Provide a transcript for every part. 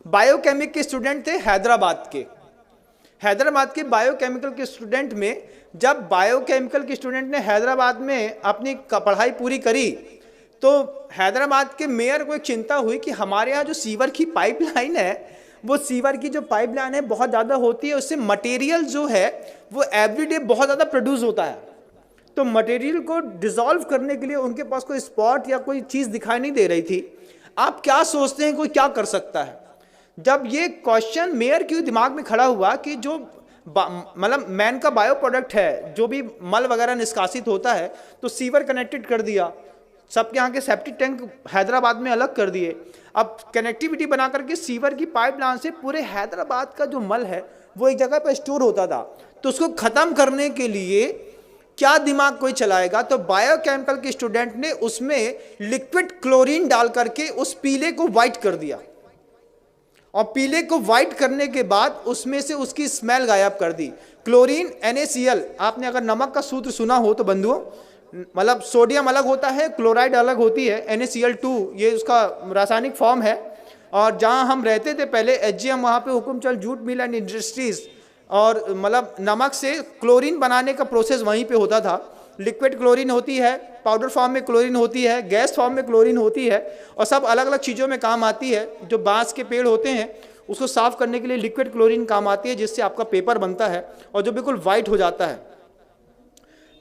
Biochemic के student थे हैदराबाद के बायोकेमिकल के स्टूडेंट में, जब बायोकेमिकल के स्टूडेंट ने हैदराबाद में अपनी पढ़ाई पूरी करी तो हैदराबाद के मेयर को एक चिंता हुई कि हमारे यहाँ जो सीवर की पाइपलाइन है, वो सीवर की जो पाइपलाइन है बहुत ज़्यादा होती है, उससे मटेरियल जो है वो एवरीडे बहुत ज़्यादा प्रोड्यूस होता है। तो मटेरियल को डिसॉल्व करने के लिए उनके पास कोई स्पॉट या कोई चीज़ दिखाई नहीं दे रही थी। आप क्या सोचते हैं कोई क्या कर सकता है? जब ये क्वेश्चन मेयर के दिमाग में खड़ा हुआ कि जो मतलब मैन का बायो प्रोडक्ट है, जो भी मल वगैरह निष्कासित होता है, तो सीवर कनेक्टेड कर दिया, सबके यहाँ के सेप्टिक टैंक हैदराबाद में अलग कर दिए। अब कनेक्टिविटी बना करके सीवर की पाइपलाइन से पूरे हैदराबाद का जो मल है वो एक जगह पर स्टोर होता था, तो उसको ख़त्म करने के लिए क्या दिमाग कोई चलाएगा? तो बायोकेमिकल के स्टूडेंट ने उसमें लिक्विड क्लोरीन डाल करके उस पीले को वाइट कर दिया, और पीले को वाइट करने के बाद उसमें से उसकी स्मेल गायब कर दी। क्लोरीन NaCl, आपने अगर नमक का सूत्र सुना हो तो बंधुओं, मतलब सोडियम अलग होता है, क्लोराइड अलग होती है, NaCl2 ये उसका रासायनिक फॉर्म है। और जहाँ हम रहते थे पहले HGM, वहाँ पे Hukumchand jute mill and industries, और मतलब नमक से क्लोरीन बनाने का प्रोसेस वहीं पे होता था। लिक्विड क्लोरीन होती है, पाउडर फॉर्म में क्लोरीन होती है, गैस फॉर्म में क्लोरीन होती है, और सब अलग अलग चीज़ों में काम आती है। जो बांस के पेड़ होते हैं उसको साफ़ करने के लिए लिक्विड क्लोरीन काम आती है, जिससे आपका पेपर बनता है और जो बिल्कुल वाइट हो जाता है।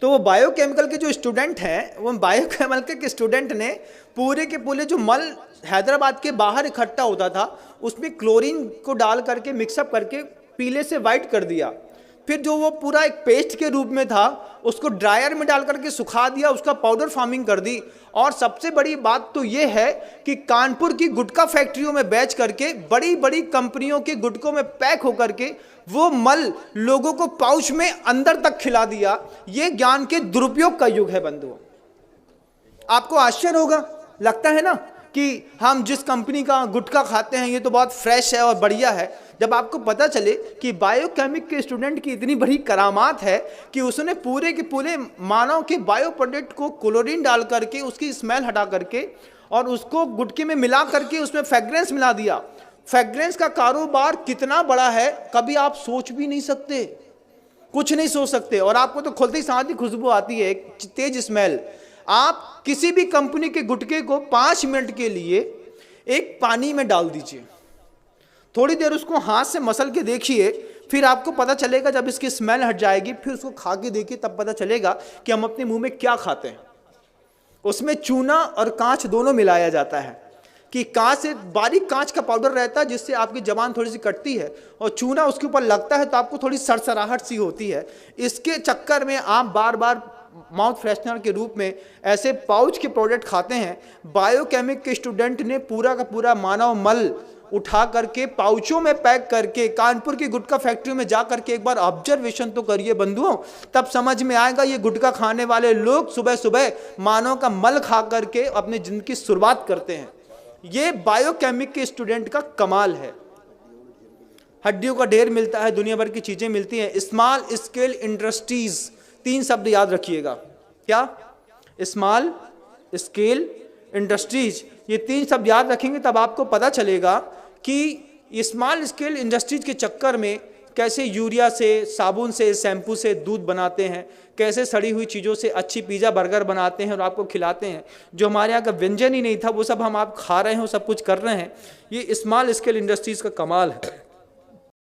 तो वो बायोकेमिकल के जो स्टूडेंट हैं, वो बायोकेमिकल के स्टूडेंट ने पूरे के पूरे जो मल हैदराबाद के बाहर इकट्ठा होता था उसमें क्लोरीन को डाल करके मिक्सअप करके पीले से वाइट कर दिया। फिर जो वो पूरा एक पेस्ट के रूप में था उसको ड्रायर में डाल करके सुखा दिया, उसका पाउडर फार्मिंग कर दी। और सबसे बड़ी बात तो ये है कि कानपुर की गुटखा फैक्ट्रियों में बेच करके बड़ी बड़ी कंपनियों के गुटकों में पैक होकर के वो मल लोगों को पाउच में अंदर तक खिला दिया। ये ज्ञान के दुरुपयोग का युग है बंधुओं। आपको आश्चर्य होगा, लगता है ना कि हम जिस कंपनी का गुटखा खाते हैं ये तो बहुत फ्रेश है और बढ़िया है। जब आपको पता चले कि बायोकेमिक के स्टूडेंट की इतनी बड़ी करामात है कि उसने पूरे के पूरे मानव के बायो प्रोडक्ट को क्लोरीन डाल करके उसकी स्मेल हटा करके और उसको गुटके में मिला करके उसमें फ्रेग्रेंस मिला दिया। फ्रेग्रेंस का कारोबार कितना बड़ा है कभी आप सोच भी नहीं सकते, कुछ नहीं सोच सकते। और आपको तो खुलते ही साथ ही खुशबू आती है, एक तेज स्मेल। आप किसी भी कंपनी के गुटके को 5 मिनट के लिए एक पानी में डाल दीजिए, थोड़ी देर उसको हाथ से मसल के देखिए, फिर आपको पता चलेगा, जब इसकी स्मेल हट जाएगी फिर उसको खा के देखिए, तब पता चलेगा कि हम अपने मुंह में क्या खाते हैं। उसमें चूना और कांच दोनों मिलाया जाता है कि कांच से बारीक कांच का पाउडर रहता है जिससे आपकी जबान थोड़ी सी कटती है, और चूना उसके ऊपर लगता है तो आपको थोड़ी सरसराहट सी होती है। इसके चक्कर में आप बार बार माउथ फ्रेशनर के रूप में ऐसे पाउच के प्रोडक्ट खाते हैं। बायोकेमिक के स्टूडेंट ने पूरा का पूरा मानव मल उठा करके पाउचों में पैक करके कानपुर की गुटखा फैक्ट्री में जा करके एक बार ऑब्जर्वेशन तो करिए बंधुओं, तब समझ में आएगा ये गुटखा खाने वाले लोग सुबह सुबह मानव का मल खा करके अपनी जिंदगी की शुरुआत करते हैं। ये बायोकेमिक के स्टूडेंट का कमाल है। हड्डियों का ढेर मिलता है, दुनिया भर की चीजें मिलती हैं। स्मॉल स्केल इंडस्ट्रीज, 3 शब्द याद रखिएगा। क्या? स्मॉल स्केल इंडस्ट्रीज, ये 3 शब्द याद रखेंगे तब आपको पता चलेगा कि स्मॉल स्केल इंडस्ट्रीज के चक्कर में कैसे यूरिया से, साबुन से, शैम्पू से दूध बनाते हैं, कैसे सड़ी हुई चीज़ों से अच्छी पिज़्ज़ा बर्गर बनाते हैं और आपको खिलाते हैं। जो हमारे यहाँ का व्यंजन ही नहीं था वो सब हम आप खा रहे हैं, सब कुछ कर रहे हैं। ये स्मॉल स्केल इंडस्ट्रीज़ का कमाल है।